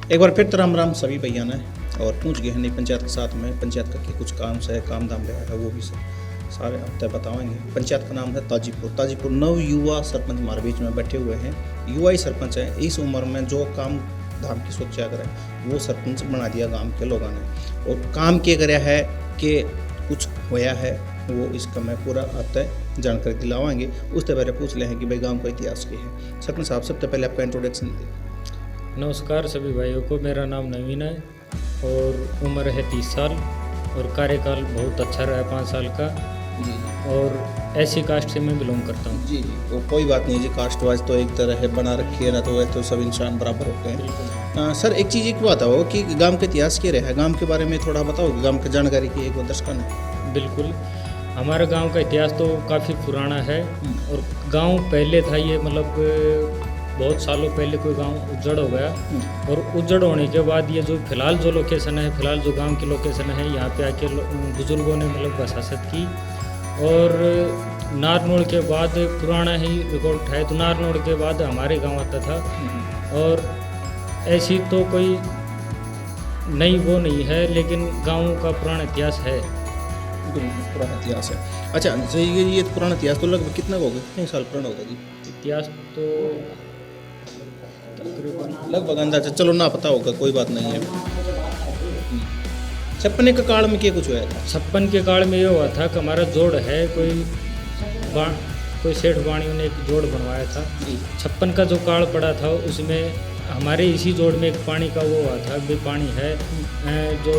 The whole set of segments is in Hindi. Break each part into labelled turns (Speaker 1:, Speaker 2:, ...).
Speaker 1: एक बार फिर तो राम राम सभी भैया ने और पूछ गए हैं नई पंचायत के साथ में पंचायत का के कुछ काम से काम धाम रहा है वो भी सारे अब तक बताएंगे। पंचायत का नाम है ताजीपुर नव युवा सरपंच हमारे बीच में बैठे हुए हैं। युवा ही सरपंच है, इस उम्र में जो काम धाम की सोचा करें वो सरपंच बना दिया गांव के लोगों ने और काम किया गया है कि कुछ होया है वो इसका मैं पूरा आता है जानकारी दिलावाएंगे। उससे पहले पूछ ले हैं कि भाई गांव का इतिहास क्या है। सरपंच साहब सबसे पहले आपका इंट्रोडक्शन दें।
Speaker 2: नमस्कार सभी भाइयों को, मेरा नाम नवीन है और उम्र है 30 साल और कार्यकाल बहुत अच्छा रहा है 5 साल का
Speaker 1: जी
Speaker 2: और ऐसी कास्ट से मैं बिलोंग करता हूँ।
Speaker 1: जी तो कोई बात नहीं जी, कास्ट वाइज तो एक तरह है बना रखी है ना, तो वह तो सब इंसान बराबर होते हैं। सर एक चीज़ एक बात हो कि गांव के इतिहास क्या रहा है, गांव के बारे में थोड़ा बताओ, गांव की जानकारी की एक दर्शक ने।
Speaker 2: बिल्कुल, हमारे गांव का इतिहास तो काफ़ी पुराना है और गांव पहले था ये मतलब बहुत सालों पहले कोई गांव उजड़ हो गया और उजड़ होने के बाद ये जो फिलहाल जो लोकेशन है, फिलहाल जो गांव की लोकेशन है, यहाँ पे आके बुजुर्गों ने मतलब बसासत की और नारनौल के बाद पुराना ही रिकॉर्ड है तो नारनौल के बाद हमारे गांव आता था और ऐसी तो कोई नई वो नहीं है, लेकिन गांव का पुराना इतिहास है।
Speaker 1: पुराना इतिहास है। अच्छा तो ये पुराना इतिहास तो लगभग कितना होगा, कितने साल पुराना होगा जी?
Speaker 2: इतिहास तो तकरीबन
Speaker 1: लगभग अंदाजा चलो ना पता होगा, कोई बात नहीं है। छप्पन के काल में क्या कुछ हुआ था?
Speaker 2: 56 के काल में ये हुआ था कि हमारा जोड़ है कोई सेठ वाणियों ने एक जोड़ बनवाया था। 56 का जो काल पड़ा था उसमें हमारे इसी जोड़ में एक पानी का वो हुआ था, भी पानी है जो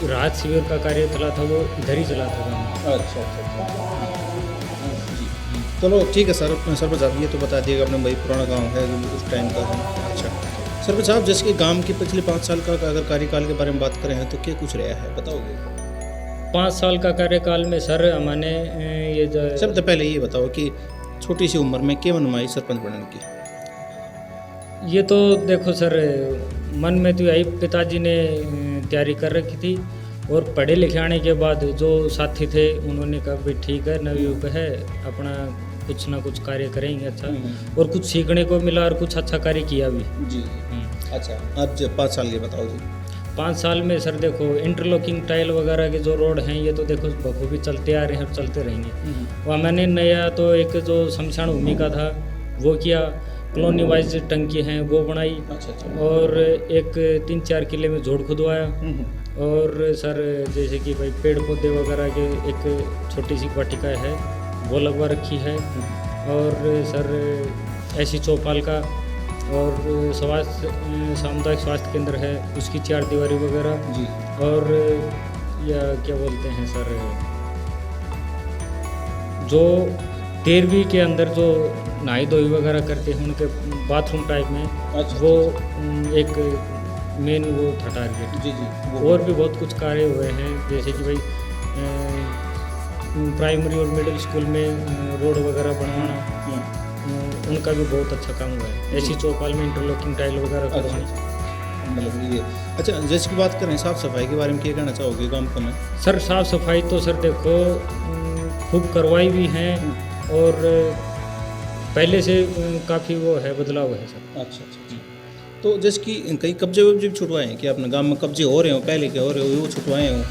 Speaker 2: राहत शिविर का कार्य चला था वो इधर ही चला था गाँव।
Speaker 1: अच्छा चलो ठीक है सर। सरपंच साहब ये तो बता दिएगा आपने भाई पुराना गांव है जो उस टाइम का है। अच्छा सरपंच साहब जैसे कि गांव के पिछले 5 साल का अगर कार्यकाल के बारे में बात करें तो क्या कुछ रहा है बताओगे?
Speaker 2: 5 साल का कार्यकाल में सर हमने ये जो
Speaker 1: सबसे पहले ये बताओ कि छोटी सी उम्र में क्या मनमाई सरपंच बनने की?
Speaker 2: ये तो देखो सर, मन में तो यही पिताजी ने तैयारी कर रखी थी और पढ़े लिखे आने के बाद जो साथी थे उन्होंने कहा भाई ठीक है नवयुवक है, अपना कुछ ना कुछ कार्य करेंगे अच्छा और कुछ सीखने को मिला और कुछ अच्छा कार्य किया भी
Speaker 1: जी। अच्छा अब जब 5 साल के बताओ जी।
Speaker 2: 5 साल में सर देखो इंटरलॉकिंग टाइल वगैरह के जो रोड हैं ये तो देखो बखूबी चलते आ रहे हैं और चलते रहेंगे। वह मैंने नया तो एक जो शमशान भूमि का था वो किया, कॉलोनी वाइज टंकी हैं वो बनाई और एक 3-4 किले में जोड़ खुदवाया और सर जैसे कि भाई पेड़ पौधे वगैरह के एक छोटी सी वाटिका है वो लगवा रखी है और सर ऐसी चौपाल का और सामुदायिक स्वास्थ्य केंद्र है उसकी 4 दीवारी वगैरह
Speaker 1: जी।
Speaker 2: और या क्या बोलते हैं सर जो 13वीं के अंदर जो नहाई धोई वगैरह करते हैं उनके बाथरूम टाइप में वो एक मेन वो था टारगेट।
Speaker 1: जी
Speaker 2: और भी बहुत कुछ कार्य हुए हैं जैसे कि भाई प्राइमरी और मिडिल स्कूल में रोड वगैरह बनवाना, उनका भी बहुत अच्छा काम हुआ है। ऐसी चौपाल में इंटरलॉकिंग टाइल वगैरह करवानी
Speaker 1: मतलब ये। अच्छा जैसे की बात करें साफ सफाई के बारे में क्या कहना चाहोगे गांव का में?
Speaker 2: सर साफ सफाई तो सर देखो खूब करवाई भी हैं और पहले से काफ़ी वो है बदलाव है सर।
Speaker 1: अच्छा तो जैसे कि कहीं कब्जे वब्जे भी छुटवाए हैं कि अपने गांव में कब्जे हो रहे हो, पहले के हो रहे हो वो छुटवाए हो?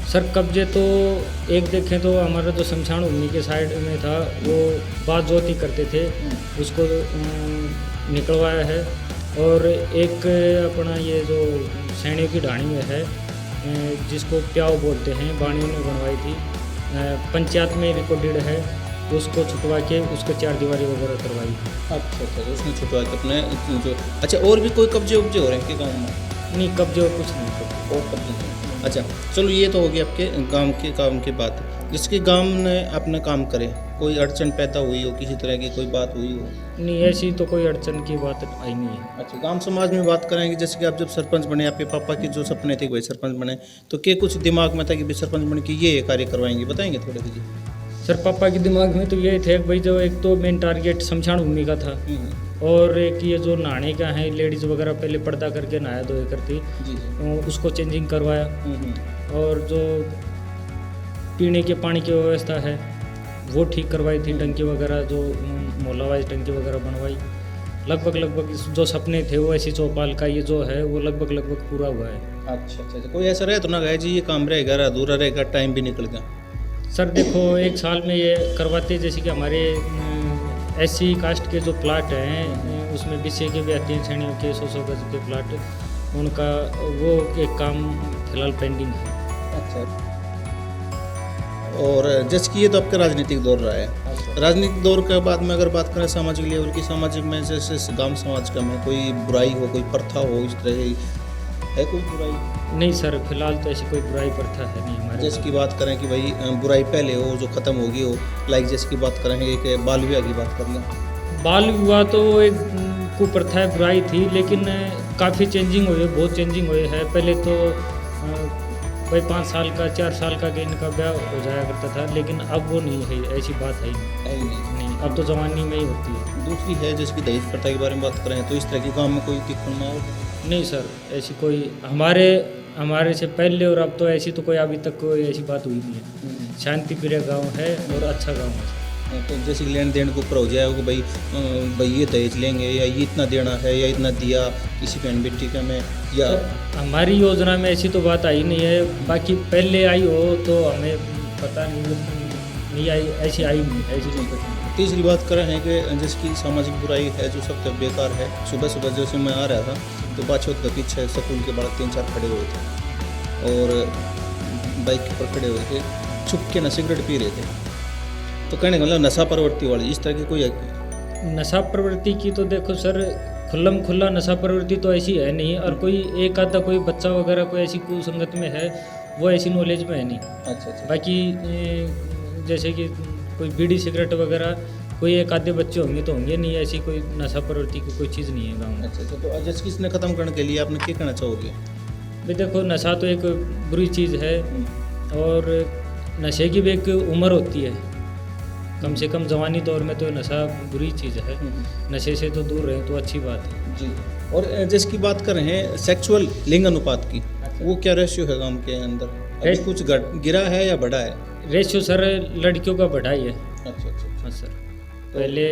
Speaker 2: सर कब्जे तो एक देखें तो हमारा जो शमशान भूमि के साइड में था वो बात जोती करते थे उसको निकलवाया है और एक अपना ये जो सैनियों की ढाणी में है जिसको प्याव बोलते हैं बाणियों ने बनवाई थी, पंचायत में रिकॉर्डेड है, उसको छुटवा के उसको 4 दीवारी वगैरह करवाई।
Speaker 1: अच्छा तो उसने छुटवा के अपने जो। अच्छा और भी कोई कब्जे उब्जे हो रहे हैं कि गाँव में?
Speaker 2: नहीं कब्जे और कुछ नहीं करते
Speaker 1: और कब्जे नहीं। अच्छा चलो ये तो हो गया आपके गांव के काम की बात। जिसके गांव ने अपना काम करे कोई अड़चन पैदा हुई हो, किसी तरह की कोई बात हुई हो?
Speaker 2: नहीं ऐसी तो कोई अड़चन की बात आई नहीं है।
Speaker 1: अच्छा गांव समाज में बात करेंगे जैसे कि आप जब सरपंच बने, आपके पापा के जो सपने थे वही सरपंच बने, तो क्या कुछ दिमाग में था कि भाई सरपंच बन के ये कार्य करवाएंगे, बताएंगे थोड़े जी?
Speaker 2: सर पापा के दिमाग में तो ये थे भाई जो एक तो मेन टारगेट शमशान भूमि का था और एक ये जो नहाने का है लेडीज़ वगैरह पहले पर्दा करके नहाया धोया करती उसको चेंजिंग करवाया और जो पीने के पानी की व्यवस्था है वो ठीक करवाई थी, टंकी वगैरह जो मोहल्ला वाइज टंकी वगैरह बनवाई। लगभग जो सपने थे वो ऐसी चौपाल का ये जो है वो लगभग पूरा हुआ है।
Speaker 1: अच्छा, कोई ऐसा रहे तो ना गए जी ये काम रहेगा अधूरा रहेगा, टाइम भी निकल गया।
Speaker 2: सर देखो 1 साल में ये करवाते, जैसे कि हमारे SC कास्ट के जो प्लाट हैं उसमें BCA के भी आते हैं, श्रेणियों के 100 गज के प्लाट, उनका वो एक काम फिलहाल पेंडिंग है।
Speaker 1: अच्छा, और जैसे कि ये तो आपका राजनीतिक दौर रहा है, राजनीतिक दौर के बाद में अगर बात करें सामाजिक लेवल की, सामाजिक में जैसे गांव समाज का में कोई बुराई हो, कोई प्रथा हो, इस तरह है कोई बुराई?
Speaker 2: नहीं सर, फिलहाल तो ऐसी कोई बुराई प्रथा है नहीं हमारे।
Speaker 1: जैसे की बात करें कि भाई बुराई पहले हो जो ख़त्म होगी हो, लाइक जैसे की बात करेंगे कि बाल विवाह की बात कर लें।
Speaker 2: बाल विवाह तो एक कुप्रथा बुराई थी, लेकिन काफ़ी चेंजिंग हुई है, बहुत चेंजिंग हुई है। पहले तो भाई 5 साल का 4 साल का कि इनका ब्याह हो जाया करता था, लेकिन अब वो नहीं है, ऐसी बात है ही नहीं, अब तो जवानी में ही होती है।
Speaker 1: दूसरी है जैसे कि दहेज प्रथा के बारे में बात करें तो इस तरह की गाँव में कोई दिक्कत ना हो?
Speaker 2: नहीं सर, ऐसी कोई हमारे से पहले और अब तो ऐसी तो कोई अभी तक कोई ऐसी बात हुई नहीं है। शांति प्रिय गांव है और अच्छा गांव है।
Speaker 1: तो जैसे लेन देन के ऊपर हो जाए कि भाई ये दहेज लेंगे या ये इतना देना है या इतना दिया किसी बहन बेटी का में, या
Speaker 2: हमारी योजना में ऐसी तो बात आई नहीं है। बाकी पहले आई हो तो हमें पता नहीं आई, ऐसी आई नहीं, ऐसी नहीं।
Speaker 1: तीसरी बात करें है कि जैसे कि सामाजिक बुराई है जो सबसे बेकार है। सुबह जैसे मैं आ रहा था तो बातचीत के पीछे स्कूल के बालक 3-4 खड़े हुए थे और बाइक के ऊपर खड़े हुए थे, छुप के ना सिगरेट पी रहे थे। तो कहने का मतलब नशा प्रवृत्ति वाली इस तरह की कोई
Speaker 2: नशा प्रवृत्ति की तो देखो सर, खुल्ला नशा प्रवृत्ति तो ऐसी है नहीं, और कोई एक आधा कोई बच्चा वगैरह कोई ऐसी कुसंगत में है, वो ऐसी नॉलेज में है नहीं। अच्छा। बाकी जैसे कि कोई बीड़ी सिगरेट वगैरह कोई एक आधे बच्चे होंगे तो होंगे, नहीं ऐसी कोई नशा प्रवृत्ति की कोई चीज़ नहीं है गाँव में।
Speaker 1: अच्छा, तो जैसे कि इसने ख़त्म करने के लिए आपने क्या कहना चाहोगे?
Speaker 2: भाई देखो, नशा तो एक बुरी चीज़ है और नशे की भी एक उम्र होती है। कम से कम जवानी दौर में तो नशा बुरी चीज़ है, नशे से तो दूर रहें तो अच्छी बात है
Speaker 1: जी। और जैसे की बात कर रहे हैं सेक्सुअल लिंग अनुपात की, वो क्या रेशियो है गांव के अंदर? अभी कुछ गिरा है या बढ़ा है?
Speaker 2: रेशियो सर लड़कियों का बढ़ाई है।
Speaker 1: अच्छा।
Speaker 2: हाँ सर, पहले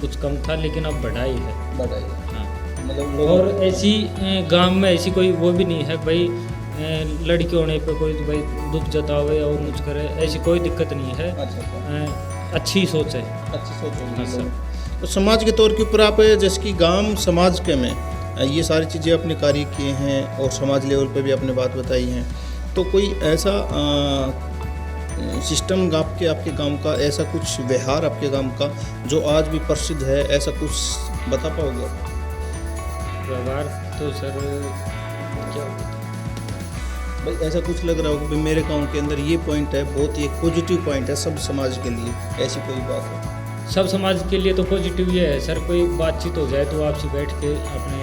Speaker 2: कुछ कम था लेकिन अब बढ़ाई है। हाँ, मतलब और ऐसी गांव में ऐसी कोई वो भी नहीं है भाई लड़की होने पे कोई भाई दुख जतावे और कुछ करे, ऐसी कोई दिक्कत नहीं है। अच्छी सोच है। अच्छी सोच है। हाँ सर।
Speaker 1: तो समाज के तौर के ऊपर आप जैसे कि गांव समाज के में ये सारी चीज़ें अपने कार्य किए हैं और समाज लेवल पे भी आपने बात बताई हैं, तो कोई ऐसा सिस्टम आपके गांव का, ऐसा कुछ व्यवहार आपके गांव का जो आज भी प्रसिद्ध है, ऐसा कुछ बता पाओगे?
Speaker 2: व्यवहार तो सर क्या
Speaker 1: भाई ऐसा कुछ लग रहा हो कि मेरे गांव के अंदर ये पॉइंट है, बहुत ही एक पॉजिटिव पॉइंट है सब समाज के लिए, ऐसी कोई बात है?
Speaker 2: सब समाज के लिए तो पॉजिटिव ये है सर, कोई बातचीत हो जाए तो आपसे बैठ के अपने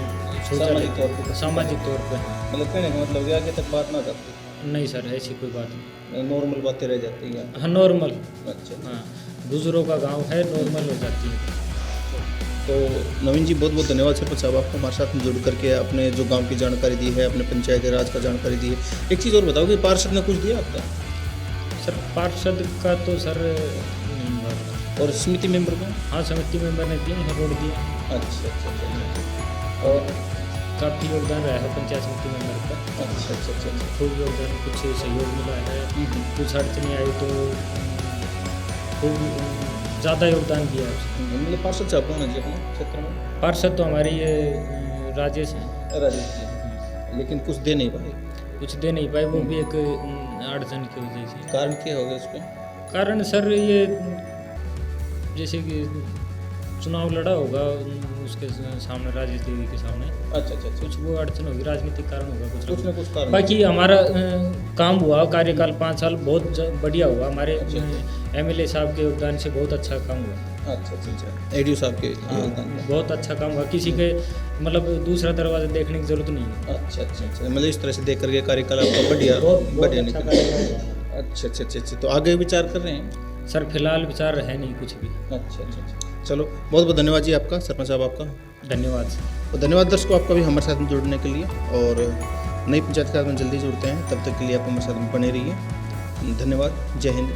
Speaker 2: सामाजिक तौर पर
Speaker 1: मतलब कहने का मतलब आगे तक बात ना करती?
Speaker 2: नहीं सर, ऐसी कोई बात नहीं,
Speaker 1: नॉर्मल बातें रह जाती हैं।
Speaker 2: हाँ नॉर्मल।
Speaker 1: अच्छा।
Speaker 2: हाँ, बुजुर्गों का गांव है, नॉर्मल हो जाती है।
Speaker 1: तो नवीन जी बहुत बहुत धन्यवाद सरपंच साहब, आपको हमारे साथ में जुड़ करके अपने जो गांव की जानकारी दी है, अपने पंचायत राज का जानकारी दी है। एक चीज़ और बताओ कि पार्षद ने कुछ दिया आपका?
Speaker 2: सर पार्षद का तो सर नहीं हुआ।
Speaker 1: और समिति मेंबर का?
Speaker 2: हाँ, समिति मेंबर ने दिया, रोड दिया।
Speaker 1: अच्छा। और
Speaker 2: काफ़ी योगदान रहा है पंचायत समिति मेंबर का।
Speaker 1: अच्छा।
Speaker 2: खूब योगदान, कुछ सहयोग मिला है, कुछ अड़चने आई तो खूब ज़्यादा योगदान दिया है।
Speaker 1: मतलब पार्षद साहब कौन है जी अपने क्षेत्र में?
Speaker 2: पार्षद तो हमारी ये राजेश हैं।
Speaker 1: राजेश जी, लेकिन कुछ दे नहीं पाए।
Speaker 2: वो भी एक अड़चन की वजह से।
Speaker 1: कारण क्या होगा इसका?
Speaker 2: कारण सर ये जैसे कि चुनाव लड़ा होगा उसके सामने, राजेश देवी के सामने। अच्छा। कुछ वो अड़चन होगी, राजनीतिक कारण होगा कुछ ना कुछ कारण। बाकी हमारा काम हुआ, कार्यकाल 5 साल बहुत बढ़िया हुआ हमारे। MLA साहब के योगदान से बहुत अच्छा काम हुआ। अच्छा। ADO साहब के योगदान बहुत अच्छा काम हुआ, किसी के मतलब दूसरा दरवाजा देखने की जरूरत नहीं है। अच्छा। मतलब इस तरह से देख करके कार्यकाल आपका बढ़िया निकला। अच्छा। तो आगे विचार कर रहे हैं सर? फिलहाल विचार है नहीं कुछ भी। अच्छा। चलो बहुत बहुत धन्यवाद जी आपका, सरपंच साहब आपका धन्यवाद। और धन्यवाद दर्शकों आपका भी हमारे साथ में जुड़ने के लिए, और नई पंचायत के साथ में जल्दी जुड़ते हैं, तब तक के लिए आप हमारे साथ में बने रहिए। धन्यवाद। जय हिंद।